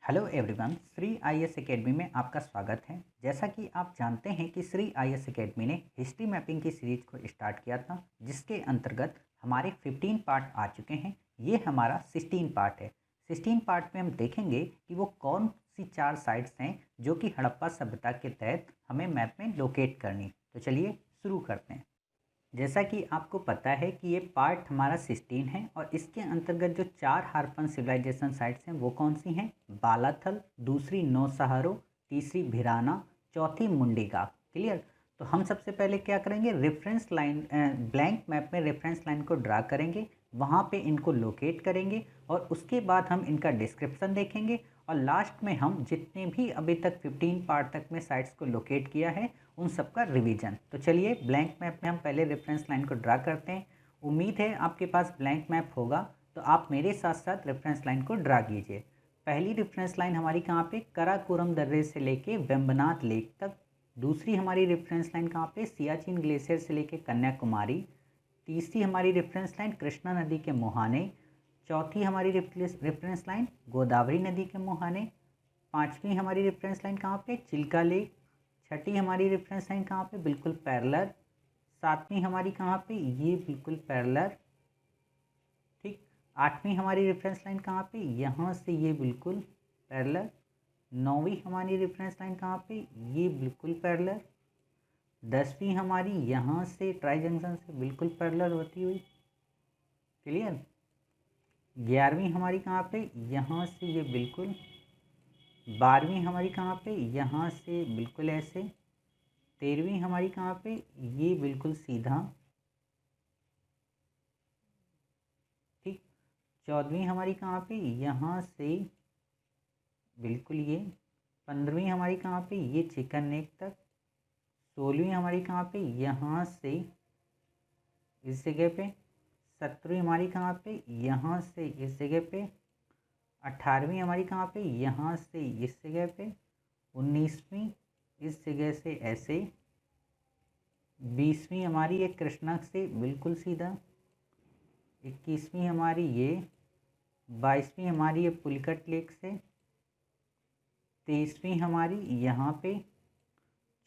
Hello everyone, Shri IAS academy में आपका स्वागत है। जैसा कि आप जानते हैं कि श्री आईएएस एकेडमी ने हिस्ट्री मैपिंग की सीरीज को स्टार्ट किया था, जिसके अंतर्गत हमारे 15 पार्ट आ चुके हैं। ये हमारा 16 पार्ट है। 16 पार्ट में हम देखेंगे कि वो कौन सी 4 साइट्स हैं जो कि हड़प्पा सभ्यता के तहत हमें मैप में लोकेट करनी। तो चलिए शुरू करते हैं। जैसा कि आपको पता है कि ये पार्ट हमारा 16 है और इसके अंतर्गत जो 4 हारपन सिविलाइजेशन साइट्स हैं वो कौन सी हैं? बालाथल, दूसरी नौसहारो, तीसरी भिराना, चौथी मुंडीगाग। क्लियर। तो हम सबसे पहले क्या करेंगे, रेफरेंस लाइन, ब्लैंक मैप में रेफरेंस लाइन को ड्रा करेंगे, वहाँ पे इनको लोकेट करेंगे और उसके बाद हम इनका डिस्क्रिप्शन देखेंगे और लास्ट में हम जितने भी अभी तक 15 पार्ट तक में साइट्स को लोकेट किया है उन सब का रिवीजन। तो चलिए ब्लैंक मैप में हम पहले रेफरेंस लाइन को ड्रा करते हैं। उम्मीद है आपके पास ब्लैंक मैप होगा, तो आप मेरे साथ साथ रेफरेंस लाइन को ड्रा कीजिए। पहली रेफरेंस लाइन हमारी कहाँ पे? कराकोरम दर्रे से लेके वेम्बनाथ लेक तक। दूसरी हमारी रेफरेंस लाइन कहाँ पे? सियाचिन ग्लेशियर से लेके कन्याकुमारी। तीसरी हमारी रेफरेंस लाइन कृष्णा नदी के मुहाने। चौथी हमारी रेफरेंस लाइन गोदावरी नदी के मुहाने। पांचवी हमारी रेफरेंस लाइन कहाँ पे? चिल्का लेक। छठी हमारी रेफरेंस लाइन कहाँ पे? बिल्कुल पैरेलल। सातवीं हमारी कहाँ पे? ये बिल्कुल पैरेलल। ठीक। आठवीं हमारी रेफरेंस लाइन कहाँ पे? यहाँ से ये बिल्कुल पैरेलल। नौवीं हमारी रेफरेंस लाइन कहाँ पे? ये बिल्कुल पैरेलल। 10वीं हमारी यहाँ से ट्राई जंक्शन से बिल्कुल पैरेलल होती हुई। क्लियर। 11वीं हमारी कहाँ पे? यहाँ से ये बिल्कुल। 12वीं हमारी कहाँ पे? यहाँ से बिल्कुल ऐसे। 13वीं हमारी कहाँ पे? ये बिल्कुल सीधा। ठीक। 14वीं हमारी कहाँ पे? यहाँ से बिल्कुल ये। 15वीं हमारी कहाँ पे? ये चिकन नेक तक। 16वीं हमारी कहाँ पे? यहाँ से इस जगह पे। 17वीं हमारी कहाँ पे? यहाँ से इस जगह पे। 18वीं हमारी कहाँ पे? यहाँ से इस जगह पे। 19वीं इस जगह से ऐसे। 20वीं हमारी एक कृष्णा से बिल्कुल सीधा। 21वीं हमारी ये। 22वीं हमारी ये पुलिकट लेक से। 23वीं हमारी यहाँ पे।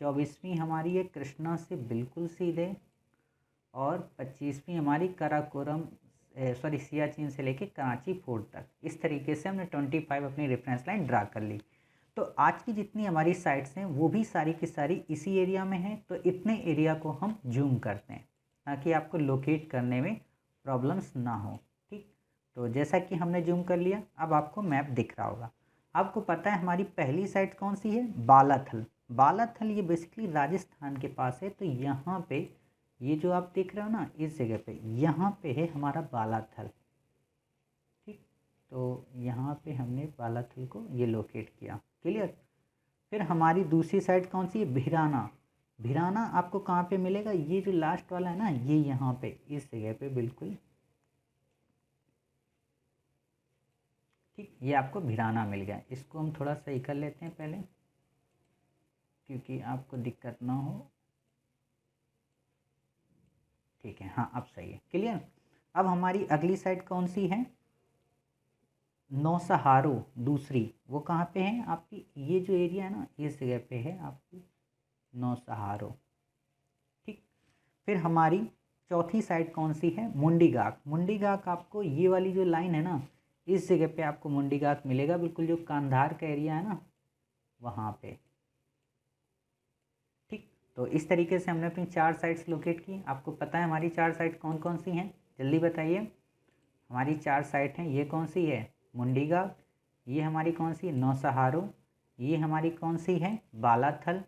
24वीं हमारी ये कृष्णा से बिल्कुल सीधे। और 25वीं हमारी कराकोरम सियाचिन से लेके कराची फोर्ट तक। इस तरीके से हमने 25 अपनी रेफरेंस लाइन ड्रा कर ली। तो आज की जितनी हमारी साइट्स हैं वो भी सारी की सारी इसी एरिया में हैं। तो इतने एरिया को हम जूम करते हैं ताकि आपको लोकेट करने में प्रॉब्लम्स ना हो। ठीक। तो जैसा कि हमने जूम कर लिया, अब आपको मैप दिख रहा होगा। आपको पता है हमारी पहली साइट कौन सी है? बालाथल। बालाथल ये बेसिकली राजस्थान के पास है। तो यहाँ पे ये जो आप देख रहे हो ना, इस जगह पे, यहाँ पे है हमारा बालाथल। ठीक। तो यहाँ पे हमने बालाथल को ये लोकेट किया। क्लियर। फिर हमारी दूसरी साइड कौन सी है? भिराना। भिराना आपको कहाँ पे मिलेगा? ये जो लास्ट वाला है ना, ये यहाँ पे इस जगह पे बिल्कुल। ठीक। ये आपको भिराना मिल गया। इसको हम थोड़ा सही कर लेते हैं पहले, क्योंकि आपको दिक्कत ना हो। ठीक है, हाँ अब सही है। क्लियर। अब हमारी अगली साइड कौन सी है? नौसहारो दूसरी। वो कहाँ पे है आपकी? ये जो एरिया है ना, इस जगह पे है आपकी नौसहारो। ठीक। फिर हमारी चौथी साइड कौन सी है? मुंडीगाग। मुंडीगाग आपको ये वाली जो लाइन है ना, इस जगह पे आपको मुंडीगाग मिलेगा, बिल्कुल जो कांधार का एरिया है ना वहाँ पे। ठीक। तो इस तरीके से हमने अपनी 4 साइट्स लोकेट की। आपको पता है हमारी 4 साइट कौन कौन सी हैं? जल्दी बताइए। हमारी 4 साइट हैं। ये कौन सी है? मुंडीगाग। ये हमारी कौन सी? नौसहारो। ये हमारी कौन सी है? बालाथल।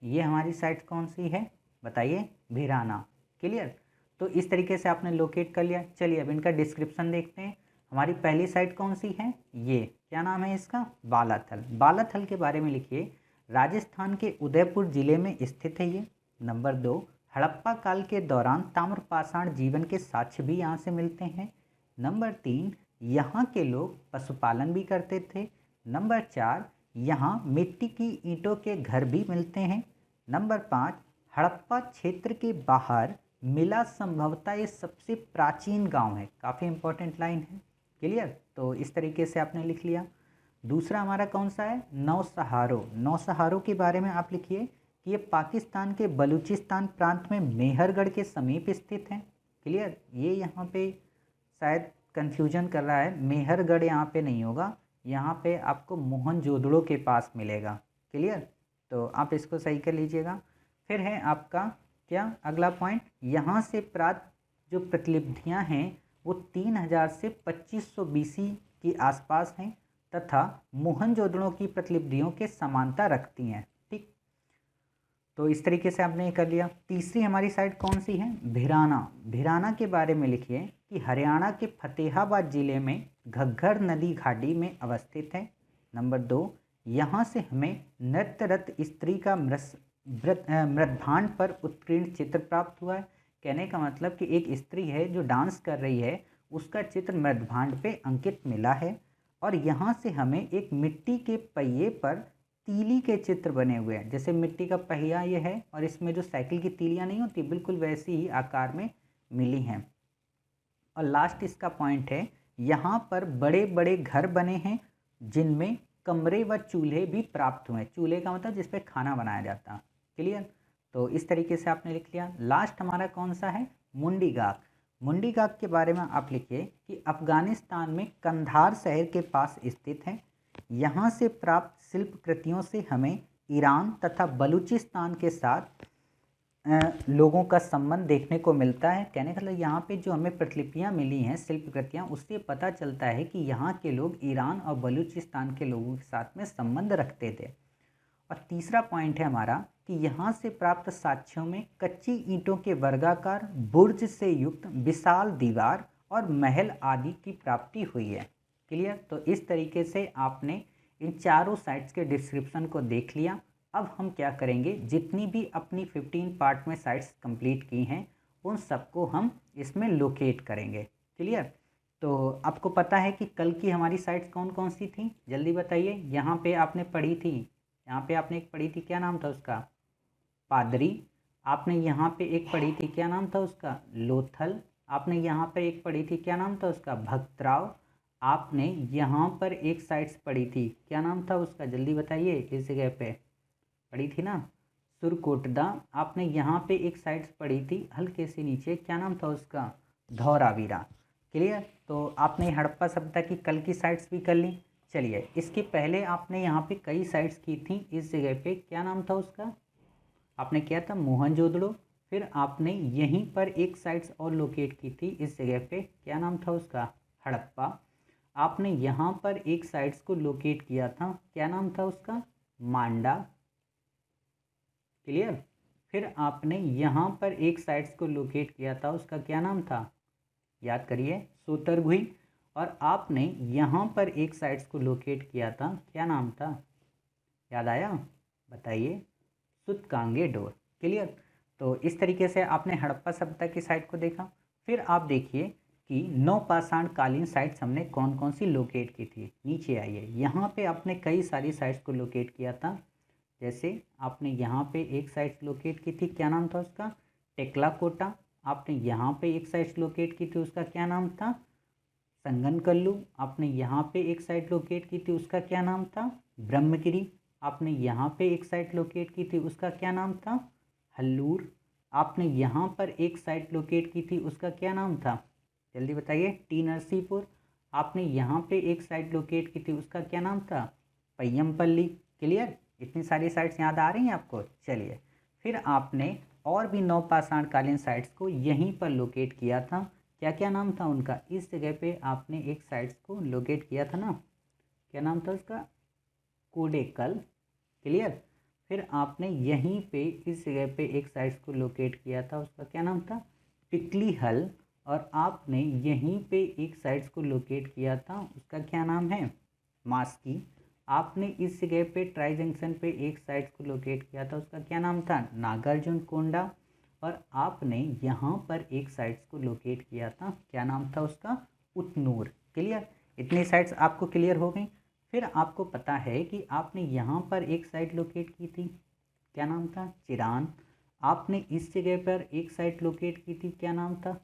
ये हमारी साइट कौन सी है? बताइए। भिराना। क्लियर। तो इस तरीके से आपने लोकेट कर लिया। चलिए अब इनका डिस्क्रिप्शन देखते हैं। हमारी पहली साइट कौन सी है? ये क्या नाम है इसका? बालाथल। बालाथल के बारे में लिखिए। राजस्थान के उदयपुर जिले में स्थित है ये। नंबर 2, हड़प्पा काल के दौरान ताम्रपाषाण जीवन के साक्ष्य भी यहाँ से मिलते हैं। नंबर 3, यहाँ के लोग पशुपालन भी करते थे। नंबर 4, यहाँ मिट्टी की ईंटों के घर भी मिलते हैं। नंबर 5, हड़प्पा क्षेत्र के बाहर मिला संभवतः ये सबसे प्राचीन गांव है। काफ़ी इंपॉर्टेंट लाइन है। क्लियर। तो इस तरीके से आपने लिख लिया। दूसरा हमारा कौन सा है, नौसहारों। नौसहारों के बारे में आप लिखिए कि ये पाकिस्तान के बलूचिस्तान प्रांत में मेहरगढ़ के समीप स्थित है। क्लियर, ये यहाँ पे शायद कंफ्यूजन कर रहा है, मेहरगढ़ यहाँ पे नहीं होगा, यहाँ पे आपको मोहनजोदड़ो के पास मिलेगा। क्लियर, तो आप इसको सही कर लीजिएगा। फिर है आपका क्या अगला पॉइंट, यहाँ से प्राप्त जो प्रतिलिपियाँ हैं वो 3000 से 2500 BC के आसपास हैं तथा मोहनजोदड़ो की प्रतिलिपियों के समानता रखती हैं। ठीक, तो इस तरीके से आपने कर लिया। तीसरी हमारी साइड कौन सी है, भिराना। भिराना के बारे में लिखिए कि हरियाणा के फतेहाबाद जिले में घग्गर नदी घाटी में अवस्थित है। नंबर 2, यहाँ से हमें नृत्यरत स्त्री का मृदभांड पर उत्कीर्ण चित्र प्राप्त हुआ है। कहने का मतलब कि एक स्त्री है जो डांस कर रही है, उसका चित्र मृदभांड पे अंकित मिला है। और यहाँ से हमें एक मिट्टी के पहिए पर तीली के चित्र बने हुए हैं, जैसे मिट्टी का पहिया ये है और इसमें जो साइकिल की तीलियाँ नहीं होती, बिल्कुल वैसी ही आकार में मिली हैं। और लास्ट इसका पॉइंट है, यहाँ पर बड़े बड़े घर बने हैं जिनमें कमरे व चूल्हे भी प्राप्त हुए। चूल्हे का मतलब जिस पे खाना बनाया जाता। क्लियर, तो इस तरीके से आपने लिख लिया। लास्ट हमारा कौन सा है, मुंडी गाक। मुंडी गाक के बारे में आप लिखिए कि अफगानिस्तान में कंधार शहर के पास स्थित है। यहाँ से प्राप्त शिल्प कृतियों से हमें ईरान तथा बलूचिस्तान के साथ लोगों का संबंध देखने को मिलता है। कहने का मतलब यहाँ पे जो हमें प्रतिलिपियाँ मिली हैं, शिल्प कृतियाँ, उससे पता चलता है कि यहाँ के लोग ईरान और बलूचिस्तान के लोगों के साथ में संबंध रखते थे। और तीसरा पॉइंट है हमारा कि यहाँ से प्राप्त साक्ष्यों में कच्ची ईंटों के वर्गाकार बुर्ज से युक्त विशाल दीवार और महल आदि की प्राप्ति हुई है। क्लियर, तो इस तरीके से आपने इन चारों साइट्स के डिस्क्रिप्शन को देख लिया। अब हम क्या करेंगे, जितनी भी अपनी 15 पार्ट में साइट्स कंप्लीट की हैं उन सबको हम इसमें लोकेट करेंगे। क्लियर, तो आपको पता है कि कल की हमारी साइट्स कौन कौन सी थी, जल्दी बताइए। यहाँ पे आपने पढ़ी थी, यहाँ पे आपने एक पढ़ी थी, क्या नाम था उसका, पादरी। आपने यहाँ पे एक पढ़ी थी, क्या नाम था उसका, लोथल। आपने यहाँ पर एक पढ़ी थी, क्या नाम था उसका, भक्तराव। आपने यहाँ पर एक साइट्स पढ़ी थी, क्या नाम था उसका, जल्दी बताइए, इस जगह पे पढ़ी थी ना, सुरकोटदा। आपने यहाँ पे एक साइट्स पढ़ी थी हल्के से नीचे, क्या नाम था उसका, धौरावीरा। क्लियर, तो आपने हड़प्पा सभ्यता की कल की साइट्स भी कर ली। चलिए, इसके पहले आपने यहाँ पे कई साइट्स की थी इस जगह पे, क्या नाम था उसका, आपने किया था मोहनजोदड़ो। फिर आपने यहीं पर एक साइट्स और लोकेट की थी इस जगह पे, क्या नाम था उसका, हड़प्पा। आपने यहाँ पर एक साइट्स को लोकेट किया था, क्या नाम था उसका, मांडा। क्लियर, फिर आपने यहाँ पर एक साइट्स को लोकेट किया था, उसका क्या नाम था, याद करिए, सोतरगुई। और आपने यहाँ पर एक साइट्स को लोकेट किया था, क्या नाम था, याद आया, बताइए, सुतकांगे डोर। क्लियर, तो इस तरीके से आपने हड़प्पा सभ्यता की साइट को देखा। फिर आप देखिए कि नवपाषाण कालीन साइट्स हमने कौन कौन सी लोकेट की थी। नीचे आइए, यहाँ पे आपने कई सारी साइट्स को लोकेट किया था। जैसे आपने यहाँ पे एक साइट लोकेट की थी, क्या नाम था उसका, टेकलाकोटा। आपने यहाँ पे एक साइट लोकेट की थी, उसका क्या नाम था, संगनकल्लू। आपने यहाँ पे एक साइट लोकेट की थी, उसका क्या नाम था, ब्रह्मगिरी। आपने यहाँ पे एक साइट लोकेट की थी, उसका क्या नाम था, हल्लूर। आपने यहाँ पर एक साइट लोकेट की थी, उसका क्या नाम था, जल्दी बताइए, टी नरसीपुर। आपने यहाँ पे एक साइट लोकेट की थी, उसका क्या नाम था, पय्यमपल्ली। क्लियर, इतनी सारी साइट्स याद आ रही हैं आपको। चलिए, फिर आपने और भी नवपाषाण कालीन साइट्स को यहीं पर लोकेट किया था, क्या क्या नाम था उनका, इस जगह पे आपने एक साइट्स को लोकेट किया था ना, क्या नाम था उसका, कोडेकल। क्लियर, फिर आपने यहीं पे इस जगह पे एक साइट्स को लोकेट किया था, उसका क्या नाम था, पिकली हल। और आपने यहीं पे एक साइट्स को लोकेट किया था, उसका क्या नाम है, मास्की। आपने इस जगह पे ट्राई जंक्शन पे एक साइट्स को लोकेट किया था, उसका क्या नाम था, नागार्जुन कोंडा। और आपने यहाँ पर एक साइट्स को लोकेट किया था, क्या नाम था उसका, उतनूर। क्लियर, इतनी साइट्स आपको क्लियर हो गई। फिर आपको पता है कि आपने यहाँ पर एक साइट लोकेट की थी, क्या नाम था, चिरान। आपने इस जगह पर एक साइट लोकेट की थी, क्या नाम था,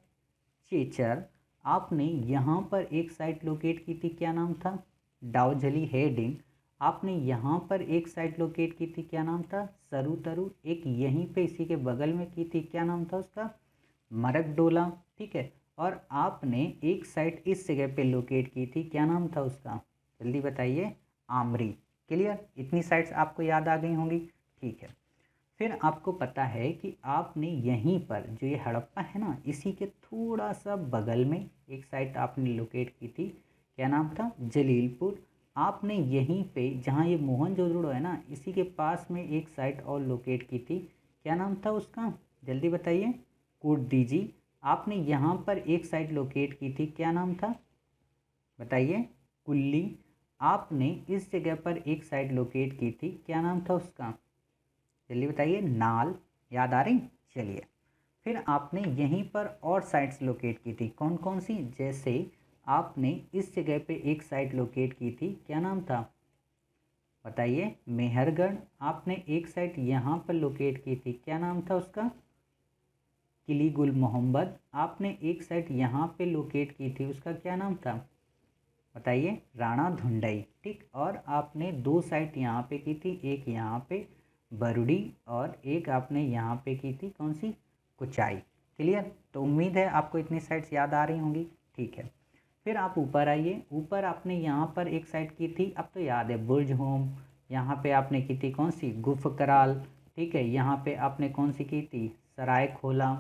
चेचर। आपने यहाँ पर एक साइट लोकेट की थी, क्या नाम था, डाउजली हेडिंग आपने यहाँ पर एक साइट लोकेट की थी, क्या नाम था, सरुतरु। एक यहीं पे इसी के बगल में की थी, क्या नाम था उसका, मरकडोला। ठीक है, और आपने एक साइट इस जगह पे लोकेट की थी, क्या नाम था उसका, जल्दी बताइए, आमरी। क्लियर, इतनी साइट्स आपको याद आ गई होंगी। ठीक है, फिर आपको पता है कि आपने यहीं पर जो ये हड़प्पा है ना, इसी के थोड़ा सा बगल में एक साइट आपने लोकेट की थी, क्या नाम था, जलीलपुर। आपने यहीं पे जहाँ ये मोहनजोदड़ो है ना, इसी के पास में एक साइट और लोकेट की थी, क्या नाम था उसका, जल्दी बताइए, कुर्दीजी। आपने यहाँ पर एक साइट लोकेट की थी, क्या नाम था, बताइए, कुल्ली। आपने इस जगह पर एक साइट लोकेट की थी, क्या नाम था उसका, जल्दी बताइए, नाल। याद आ रही, चलिए। फिर आपने यहीं पर और साइट्स लोकेट की थी, कौन कौन सी, जैसे आपने इस जगह पे एक साइट लोकेट की थी, क्या नाम था, बताइए, मेहरगढ़। आपने एक साइट यहाँ पर लोकेट की थी, क्या नाम था उसका, किली गुल मोहम्मद। आपने एक साइट यहाँ पे लोकेट की थी, उसका क्या नाम था, बताइए, राणा धुंडई। ठीक, और आपने दो साइट यहाँ पे की थी, एक यहाँ पे बरुडी और एक आपने यहाँ पे की थी, कौन सी, कुचाई। क्लियर, तो उम्मीद है आपको इतनी साइट्स याद आ रही होंगी। ठीक है, फिर आप ऊपर आइए। ऊपर आपने यहाँ पर एक साइट की थी, अब तो याद है, बुर्ज होम। यहाँ पे आपने की थी कौन सी, गुफ कराल। ठीक है, यहाँ पे आपने कौन सी की थी, सराय खोला।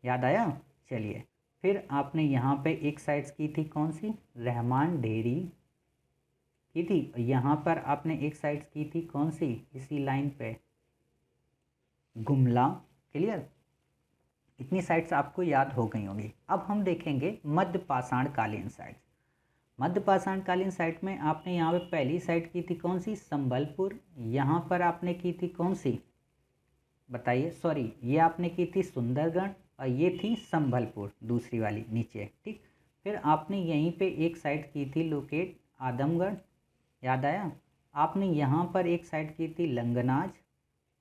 याद आया, चलिए। फिर आपने यहाँ पे एक साइट्स की थी, कौन सी, रहमान डेरी की थी। यहाँ पर आपने एक साइट्स की थी, कौन सी, इसी लाइन पे, गुमला। क्लियर, इतनी साइट्स आपको याद हो गई होंगी। अब हम देखेंगे मध्य पाषाण कालीन साइट्स। मध्य पाषाण कालीन साइट में आपने यहाँ पे पहली साइट की थी, कौन सी, संबलपुर। यहाँ पर आपने की थी कौन सी, बताइए, सॉरी, ये आपने की थी सुंदरगढ़ और ये थी संबलपुर, दूसरी वाली नीचे। ठीक, फिर आपने यहीं पे एक साइट की थी लोकेट, आदमगढ़। याद आया, आपने यहाँ पर एक साइट की थी लंगनाज।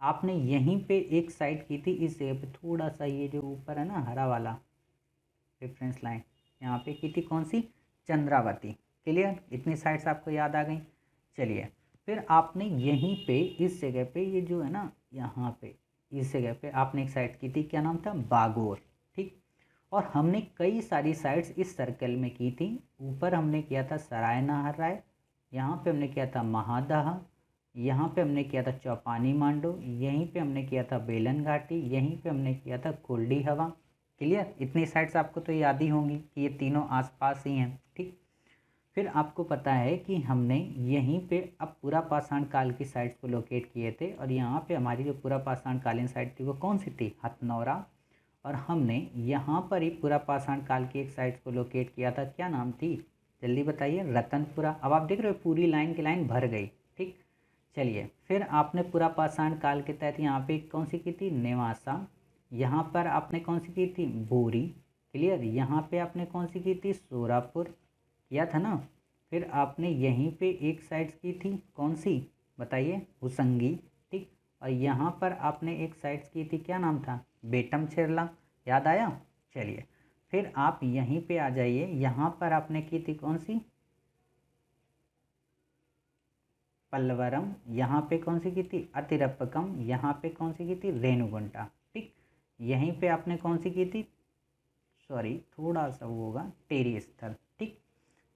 आपने यहीं पे एक साइट की थी इस जगह पे, थोड़ा सा ये जो ऊपर है ना हरा वाला रेफरेंस लाइन, यहाँ पे की थी कौन सी, चंद्रावती। क्लियर, इतनी साइट्स आपको याद आ गई। चलिए, फिर आपने यहीं पे इस जगह पे, ये जो है ना यहाँ पे इस जगह पे आपने एक साइट की थी, क्या नाम था, बागोर। ठीक, और हमने कई सारी साइट्स इस सर्कल में की थी। ऊपर हमने किया था सराय नाहर राय, यहाँ पे हमने किया था महादहा, यहाँ पे हमने किया था चौपानी मांडो, यहीं पे हमने किया था बेलन घाटी, यहीं पे हमने किया था कुल्डी हवा। क्लियर, इतनी साइट्स आपको तो याद ही होंगी कि ये तीनों आसपास ही हैं। ठीक, फिर आपको पता है कि हमने यहीं पे अब पूरा पाषाण काल की साइट्स को लोकेट किए थे, और यहाँ पे हमारी जो पूरा पाषाण कालीन साइट थी वो कौन सी थी, हथनौरा। और हमने यहाँ पर ही पूरा पाषाण काल की एक साइट को लोकेट किया था, क्या नाम थी, जल्दी बताइए, रतनपुरा। अब आप देख रहे हो पूरी लाइन की लाइन भर गई। ठीक, चलिए, फिर आपने पूरा पाषाण काल के तहत यहाँ पे कौन सी की थी, नेवासा। यहाँ पर आपने कौन सी की थी, बोरी। क्लियर, यहाँ पे आपने कौन सी की थी, सोरापुर, किया था ना। फिर आपने यहीं पे एक साइट्स की थी, कौन सी, बताइए, हुसंगी। ठीक, और यहाँ पर आपने एक साइट्स की थी, क्या नाम था, बेटम छेरला। याद आया, चलिए। फिर आप यहीं पे आ जाइए, यहाँ पर आपने की थी कौन सी, पल्लवरम। यहाँ पे कौन सी की थी, अतिरप्पकम। यहाँ पे कौन सी की थी, रेणुगुंटा। ठीक, यहीं पे आपने कौन सी की थी, सॉरी थोड़ा सा वो होगा, टेरी स्थल। ठीक,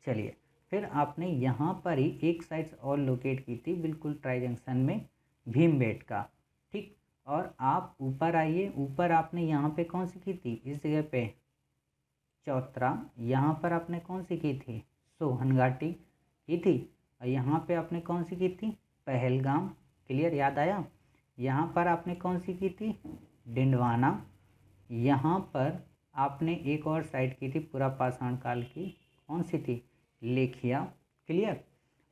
चलिए, फिर आपने यहाँ पर ही एक साइट्स और लोकेट की थी, बिल्कुल ट्राई जंक्शन में, भीमबेटका। ठीक, और आप ऊपर आइए, ऊपर आपने यहाँ पे कौन सी की थी, इस जगह पे चौतरा। यहाँ पर आपने कौन सी की थी, सोहन घाटी की थी। और यहाँ पे आपने कौन सी की थी, पहलगाम। क्लियर, याद आया। यहाँ पर आपने कौन सी की थी, डिंडवाना। यहाँ पर आपने एक और साइट की थी पूरा पाषाण काल की, कौन सी थी, लेखिया। क्लियर,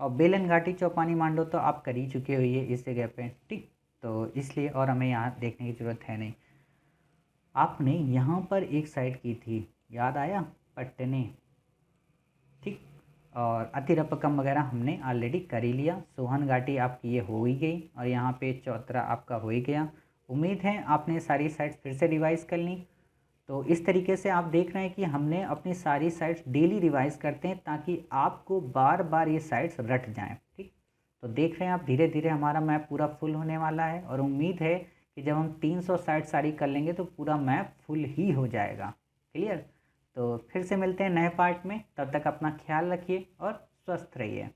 और बेलन घाटी चौपानी मांडो तो आप कर ही चुके हो ये इस जगह पे। ठीक, तो इसलिए और हमें यहाँ देखने की ज़रूरत है नहीं। आपने यहाँ पर एक साइट की थी, याद आया, पट्टने। ठीक, और अतिरपकम वगैरह हमने ऑलरेडी कर ही लिया। सोहन घाटी आपकी ये हो ही गई, और यहाँ पे चौतरा आपका हो ही गया। उम्मीद है आपने सारी साइट्स फिर से रिवाइज कर ली। तो इस तरीके से आप देख रहे हैं कि हमने अपनी सारी साइट्स डेली रिवाइज करते हैं ताकि आपको बार बार ये साइट्स रट जाएं। ठीक, तो देख रहे हैं आप धीरे धीरे हमारा मैप पूरा फुल होने वाला है और उम्मीद है कि जब हम 300 साइट सारी कर लेंगे तो पूरा मैप फुल ही हो जाएगा। क्लियर? तो फिर से मिलते हैं नए पार्ट में, तब तक अपना ख्याल रखिए और स्वस्थ रहिए।